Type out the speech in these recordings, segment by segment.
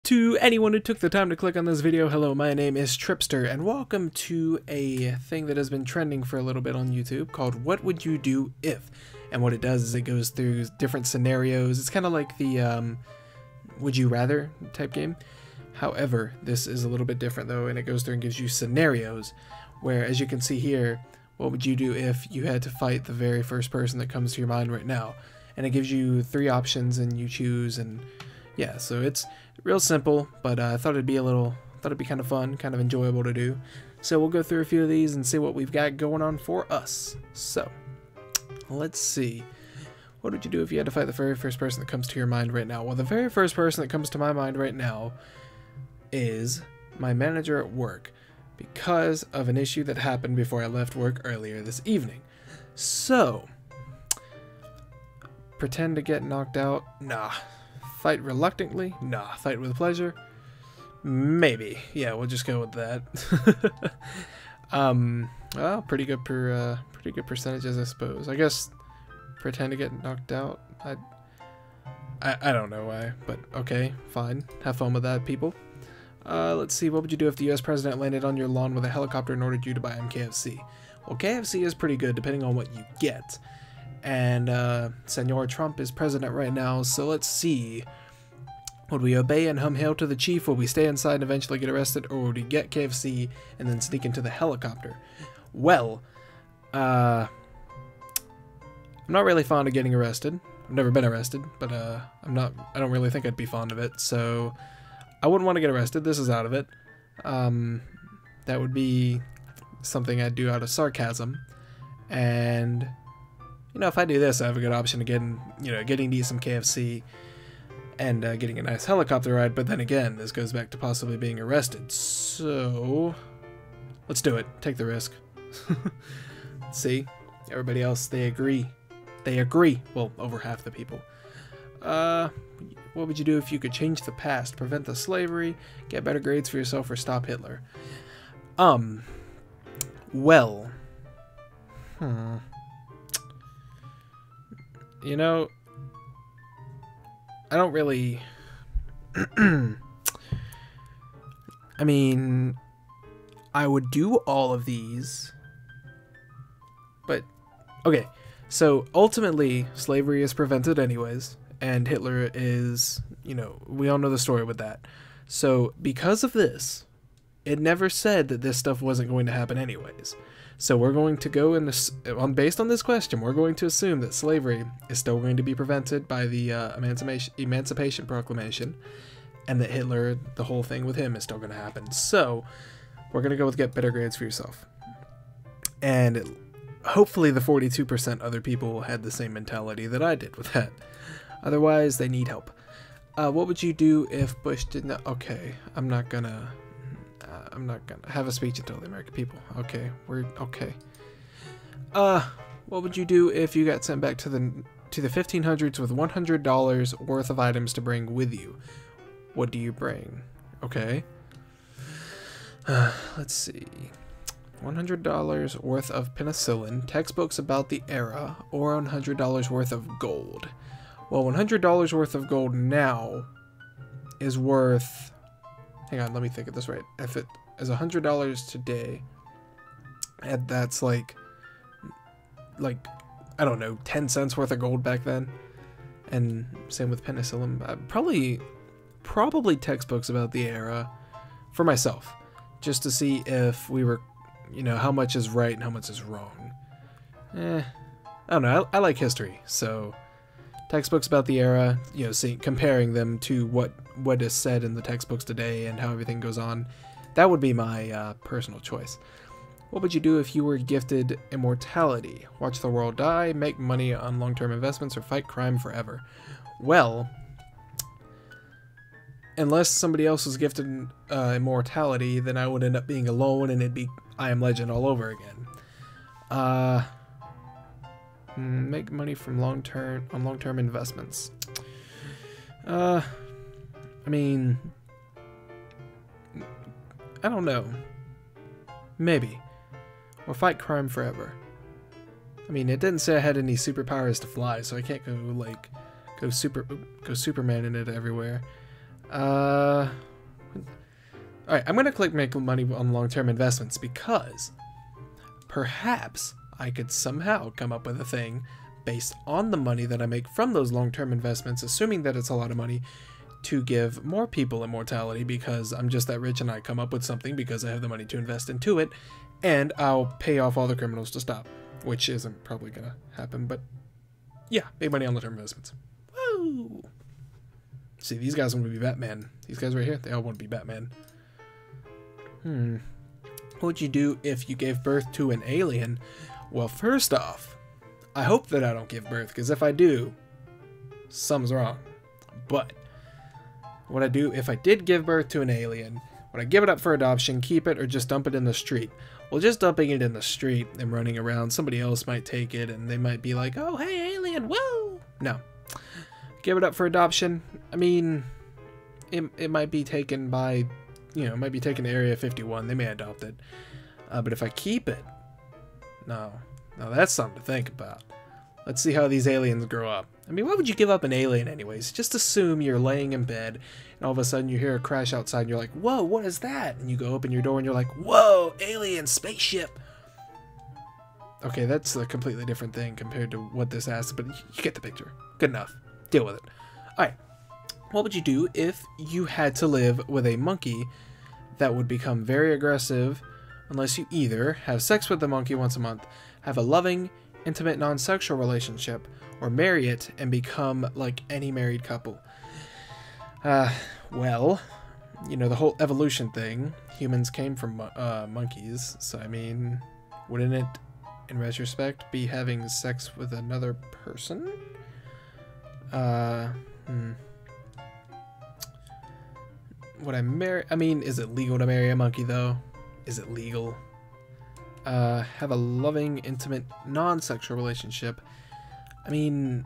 To anyone who took the time to click on this video, hello, my name is Tripster, and welcome to a thing that has been trending for a little bit on YouTube called What Would You Do If? And what it does is it goes through different scenarios. It's kind of like the Would You Rather type game. However, this is a little bit different though, and it goes through and gives you scenarios where, as you can see here, what would you do if you had to fight the very first person that comes to your mind right now? And it gives you 3 options and you choose, and yeah, so it's real simple, but I thought it'd be kind of fun, kind of enjoyable to do. So we'll go through a few of these and see what we've got going on for us. So, let's see. What would you do if you had to fight the very first person that comes to your mind right now? Well, the very first person that comes to my mind right now is my manager at work, because of an issue that happened before I left work earlier this evening. So, pretend to get knocked out? Nah. Fight reluctantly? Nah. Fight with pleasure? Maybe. Yeah, we'll just go with that. Well, pretty good percentages, I suppose. I guess pretend to get knocked out. I don't know why, but okay, fine. Have fun with that, people. Let's see, what would you do if the US president landed on your lawn with a helicopter and ordered you to buy him KFC? Well, KFC is pretty good depending on what you get. And Senor Trump is president right now, so let's see. Would we obey and hum hail to the chief? Would we stay inside and eventually get arrested? Or would we get KFC and then sneak into the helicopter? Well, I'm not really fond of getting arrested. I've never been arrested, but I don't really think I'd be fond of it, so I wouldn't want to get arrested. This is out of it. That would be something I'd do out of sarcasm. And you know, if I do this, I have a good option of getting to eat some KFC and getting a nice helicopter ride. But then again, this goes back to possibly being arrested. So let's do it. Take the risk. See, everybody else, they agree. They agree. Well, over half the people. What would you do if you could change the past, prevent the slavery, get better grades for yourself, or stop Hitler? Well, you know, I don't really, I mean, I would do all of these, but, okay, so ultimately, slavery is prevented anyways, and Hitler is, you know, we all know the story with that. So, because of this, it never said that this stuff wasn't going to happen anyways. So we're going to go in this, based on this question, we're going to assume that slavery is still going to be prevented by the Emancipation Proclamation, and that Hitler, the whole thing with him, is still going to happen. So we're going to go with get better grades for yourself. And hopefully the 42% other people had the same mentality that I did with that. Otherwise, they need help. What would you do if Bush did not? Okay, I'm not gonna have a speech and tell the American people. Okay, we're okay. What would you do if you got sent back to the 1500s with $100 worth of items to bring with you? What do you bring? Okay. Let's see. $100 worth of penicillin, textbooks about the era, or $100 worth of gold. Well, $100 worth of gold now is worth, hang on, let me think of this right. If it is $100 today, and that's like, I don't know, 10 cents worth of gold back then. And same with penicillin. Probably textbooks about the era for myself, just to see if we were, you know, how much is right and how much is wrong. I don't know, I like history, so textbooks about the era, you know, comparing them to what is said in the textbooks today and how everything goes on, that would be my personal choice. What would you do if you were gifted immortality? Watch the world die, make money on long-term investments, or fight crime forever? Well, unless somebody else was gifted immortality, then I would end up being alone and it'd be I Am Legend all over again. Make money from long-term investments. I mean, I don't know. Maybe. Or fight crime forever. I mean, it didn't say I had any superpowers to fly, so I can't go Superman in it everywhere. Alright, I'm going to click make money on long-term investments because perhaps I could somehow come up with a thing based on the money that I make from those long-term investments, assuming that it's a lot of money, to give more people immortality because I'm just that rich and I come up with something because I have the money to invest into it, and I'll pay off all the criminals to stop, which isn't probably going to happen, but yeah, make money on long-term investments. Woo! See, these guys want to be Batman. These guys right here, they all want to be Batman. What would you do if you gave birth to an alien? Well, first off, I hope that I don't give birth, because if I do, something's wrong. But what I do if I did give birth to an alien, would I give it up for adoption, keep it, or just dump it in the street? Well, just dumping it in the street and running around, somebody else might take it and they might be like, oh, hey, alien, woo! No. Give it up for adoption. I mean, it might be taken by, you know, it might be taken to Area 51. They may adopt it. But if I keep it, no, that's something to think about. Let's see how these aliens grow up. I mean, why would you give up an alien anyways? Just assume you're laying in bed and all of a sudden you hear a crash outside and you're like, whoa, what is that? And you go open your door and you're like, whoa, alien spaceship. Okay, that's a completely different thing compared to what this asks, but you get the picture. Good enough. Deal with it. Alright, what would you do if you had to live with a monkey that would become very aggressive unless you either have sex with the monkey once a month, have a loving, intimate, non-sexual relationship, or marry it and become like any married couple? Well, you know, the whole evolution thing, humans came from monkeys, so I mean, wouldn't it, in retrospect, be having sex with another person? Would I marry? I mean, is it legal to marry a monkey, though? Is it legal? Have a loving, intimate, non-sexual relationship. I mean,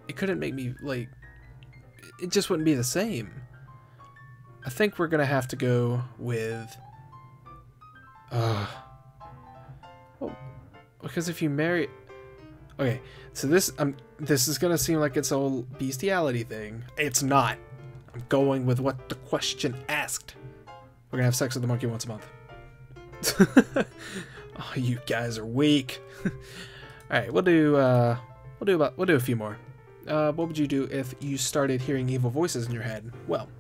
it couldn't make me, like, it just wouldn't be the same. I think we're gonna have to go with, well, because if you marry, okay, so this is gonna seem like it's a whole bestiality thing. It's not. I'm going with what the question asked. We're gonna have sex with the monkey once a month. Oh, you guys are weak. All right, we'll do a few more. What would you do if you started hearing evil voices in your head? Well,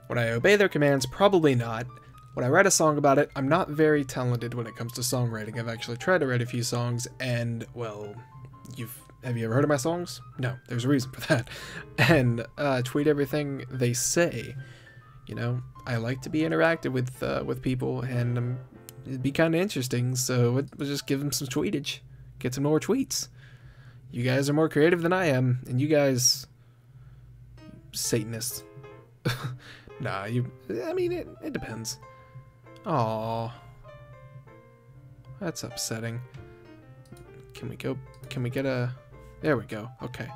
would I obey their commands? Probably not. Would I write a song about it? I'm not very talented when it comes to songwriting. I've actually tried to write a few songs, and well, have you ever heard of my songs? No, there's a reason for that. And tweet everything they say. You know, I like to be interactive with people, and it'd be kind of interesting. So we'll just give them some tweetage, get some more tweets. You guys are more creative than I am, and you guys, Satanists. Nah, I mean, it depends. Aww, that's upsetting. Can we get a? There we go. Okay.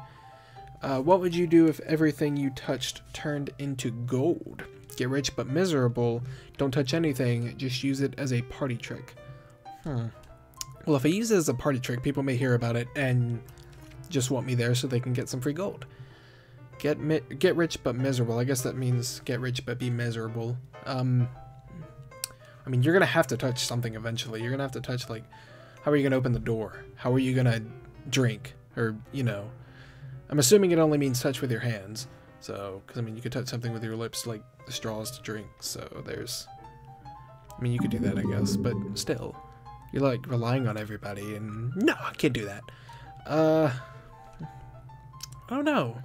What would you do if everything you touched turned into gold? Get rich but miserable. Don't touch anything. Just use it as a party trick. Well, if I use it as a party trick, people may hear about it and just want me there so they can get some free gold. Get rich but miserable. I guess that means get rich but be miserable. I mean, you're gonna have to touch something eventually. You're gonna have to touch, like, how are you gonna open the door? How are you gonna drink? Or, you know, I'm assuming it only means touch with your hands. So, because I mean, you could touch something with your lips, like the straws to drink. So there's, I mean, you could do that, I guess, but still, you're like relying on everybody, and no, I can't do that. I don't know.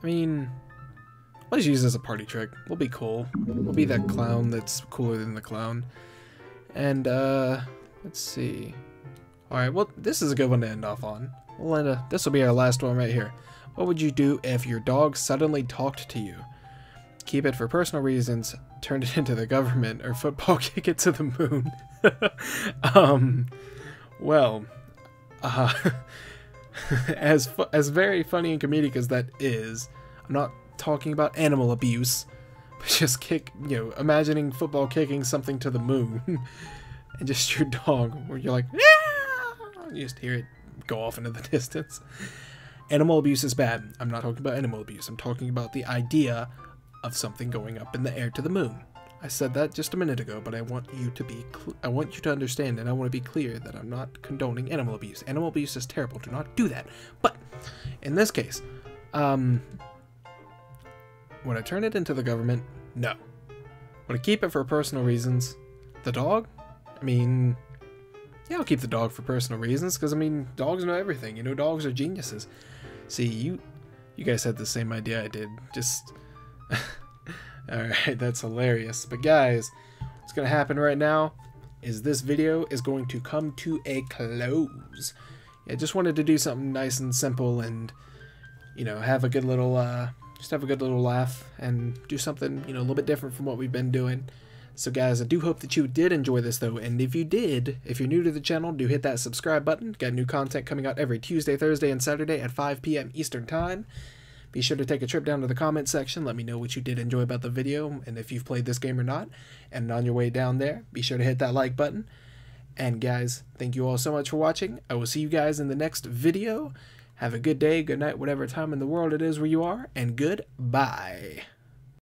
I mean, let's use it as a party trick. We'll be cool. We'll be that clown that's cooler than the clown. And, let's see. Alright, well, this is a good one to end off on. This will be our last one right here. What would you do if your dog suddenly talked to you? Keep it for personal reasons, turn it into the government, or football kick it to the moon? Well, as very funny and comedic as that is, I'm not talking about animal abuse, but just imagining football kicking something to the moon, and just your dog, where you're like, ah! You just hear it go off into the distance. Animal abuse is bad. I'm not talking about animal abuse. I'm talking about the idea of something going up in the air to the moon. I said that just a minute ago, but I want you to understand, and I want to be clear that I'm not condoning animal abuse. Animal abuse is terrible. Do not do that. But in this case, would I turn it into the government? No. Would I keep it for personal reasons? The dog? I mean, yeah, I'll keep the dog for personal reasons, because I mean, dogs know everything. You know, dogs are geniuses. See, you guys had the same idea I did. Just alright, that's hilarious. But guys, what's going to happen right now is this video is going to come to a close. I just wanted to do something nice and simple and, you know, have a good little, just have a good little laugh and do something, you know, a little bit different from what we've been doing. So guys, I do hope that you did enjoy this though, and if you did, if you're new to the channel, do hit that subscribe button. Got new content coming out every Tuesday, Thursday, and Saturday at 5 p.m. Eastern Time. Be sure to take a trip down to the comment section. Let me know what you did enjoy about the video and if you've played this game or not. And on your way down there, be sure to hit that like button. And guys, thank you all so much for watching. I will see you guys in the next video. Have a good day, good night, whatever time in the world it is where you are, and goodbye.